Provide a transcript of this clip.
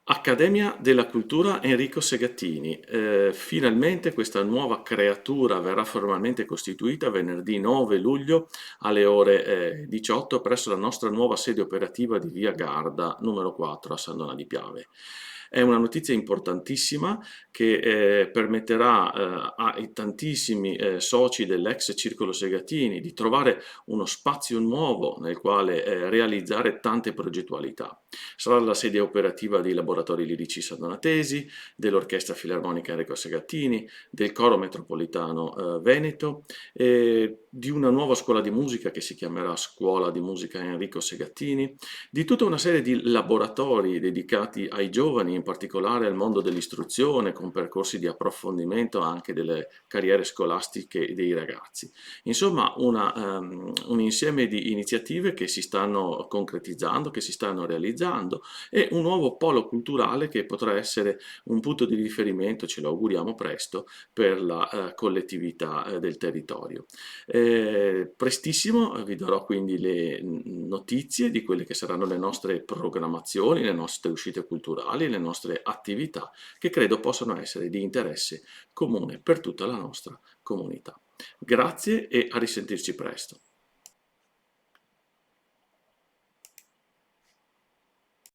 Accademia della Cultura Enrico Segattini. Finalmente questa nuova creatura verrà formalmente costituita venerdì 9 luglio alle ore 18 presso la nostra nuova sede operativa di Via Garda numero 4 a San Donà di Piave. È una notizia importantissima che permetterà ai tantissimi soci dell'ex Circolo Segattini di trovare uno spazio nuovo nel quale realizzare tante progettualità. Sarà la sede operativa dei laboratori lirici sandonatesi, dell'Orchestra Filarmonica Enrico Segattini, del Coro Metropolitano Veneto, di una nuova scuola di musica che si chiamerà Scuola di Musica Enrico Segattini, di tutta una serie di laboratori dedicati ai giovani, in particolare al mondo dell'istruzione, con percorsi di approfondimento anche delle carriere scolastiche dei ragazzi. Insomma, un insieme di iniziative che si stanno concretizzando, che si stanno realizzando e un nuovo polo culturale che potrà essere un punto di riferimento, ce lo auguriamo presto, per la collettività del territorio. Prestissimo vi darò quindi le notizie di quelle che saranno le nostre programmazioni, le nostre uscite culturali, le nostre attività che credo possano essere di interesse comune per tutta la nostra comunità. Grazie e a risentirci presto.